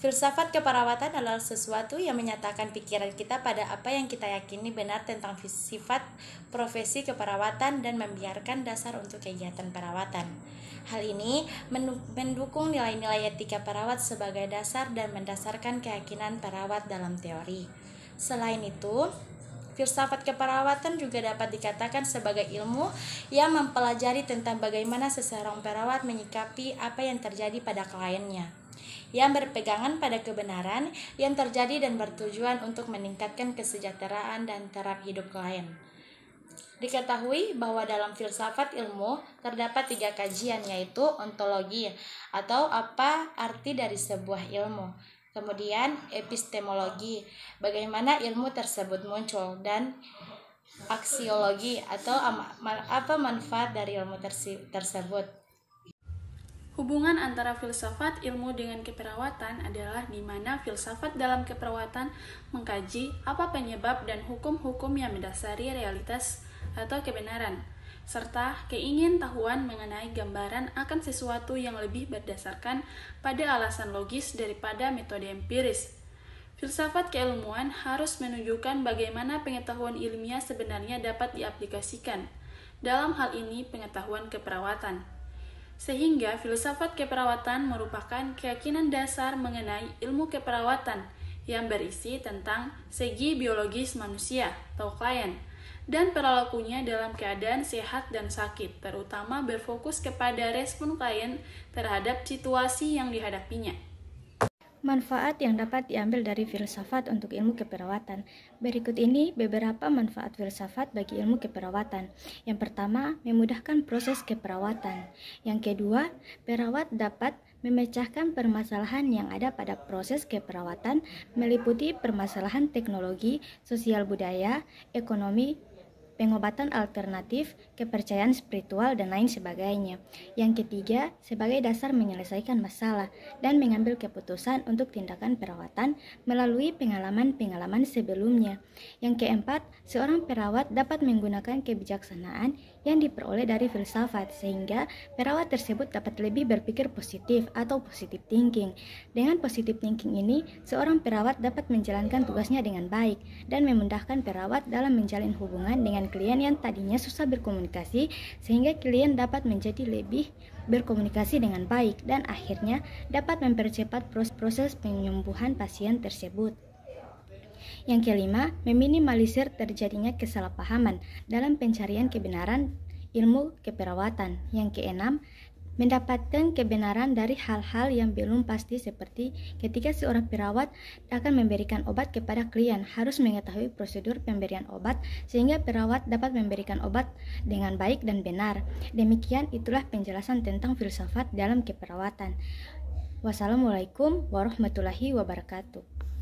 Filsafat keperawatan adalah sesuatu yang menyatakan pikiran kita pada apa yang kita yakini benar tentang sifat profesi keperawatan dan membiarkan dasar untuk kegiatan perawatan. Hal ini mendukung nilai-nilai etika perawat sebagai dasar dan mendasarkan keyakinan perawat dalam teori. Selain itu, filsafat keperawatan juga dapat dikatakan sebagai ilmu yang mempelajari tentang bagaimana seseorang perawat menyikapi apa yang terjadi pada kliennya, yang berpegangan pada kebenaran yang terjadi dan bertujuan untuk meningkatkan kesejahteraan dan taraf hidup klien. Diketahui bahwa dalam filsafat ilmu terdapat 3 kajian, yaitu ontologi atau apa arti dari sebuah ilmu, kemudian epistemologi, bagaimana ilmu tersebut muncul, dan aksiologi atau apa manfaat dari ilmu tersebut. Hubungan antara filsafat ilmu dengan keperawatan adalah di mana filsafat dalam keperawatan mengkaji apa penyebab dan hukum-hukum yang mendasari realitas atau kebenaran, serta keingintahuan mengenai gambaran akan sesuatu yang lebih berdasarkan pada alasan logis daripada metode empiris. Filsafat keilmuan harus menunjukkan bagaimana pengetahuan ilmiah sebenarnya dapat diaplikasikan, dalam hal ini pengetahuan keperawatan. Sehingga filsafat keperawatan merupakan keyakinan dasar mengenai ilmu keperawatan yang berisi tentang segi biologis manusia atau klien dan perilakunya dalam keadaan sehat dan sakit, terutama berfokus kepada respon klien terhadap situasi yang dihadapinya. Manfaat yang dapat diambil dari filsafat untuk ilmu keperawatan. Berikut ini beberapa manfaat filsafat bagi ilmu keperawatan. Yang pertama, memudahkan proses keperawatan. Yang kedua, perawat dapat memecahkan permasalahan yang ada pada proses keperawatan, meliputi permasalahan teknologi, sosial budaya, ekonomi, pengobatan alternatif, kepercayaan spiritual, dan lain sebagainya. Yang ketiga, sebagai dasar menyelesaikan masalah dan mengambil keputusan untuk tindakan perawatan melalui pengalaman-pengalaman sebelumnya. Yang keempat, seorang perawat dapat menggunakan kebijaksanaan yang diperoleh dari filsafat sehingga perawat tersebut dapat lebih berpikir positif atau positive thinking. Dengan positive thinking ini, seorang perawat dapat menjalankan tugasnya dengan baik dan memudahkan perawat dalam menjalin hubungan dengan klien yang tadinya susah berkomunikasi, sehingga klien dapat menjadi lebih berkomunikasi dengan baik dan akhirnya dapat mempercepat proses penyembuhan pasien tersebut. Yang kelima, meminimalisir terjadinya kesalahpahaman dalam pencarian kebenaran ilmu keperawatan. Yang keenam, mendapatkan kebenaran dari hal-hal yang belum pasti, seperti ketika seorang perawat akan memberikan obat kepada klien, harus mengetahui prosedur pemberian obat sehingga perawat dapat memberikan obat dengan baik dan benar. Demikian itulah penjelasan tentang filsafat dalam keperawatan. Wassalamualaikum warahmatullahi wabarakatuh.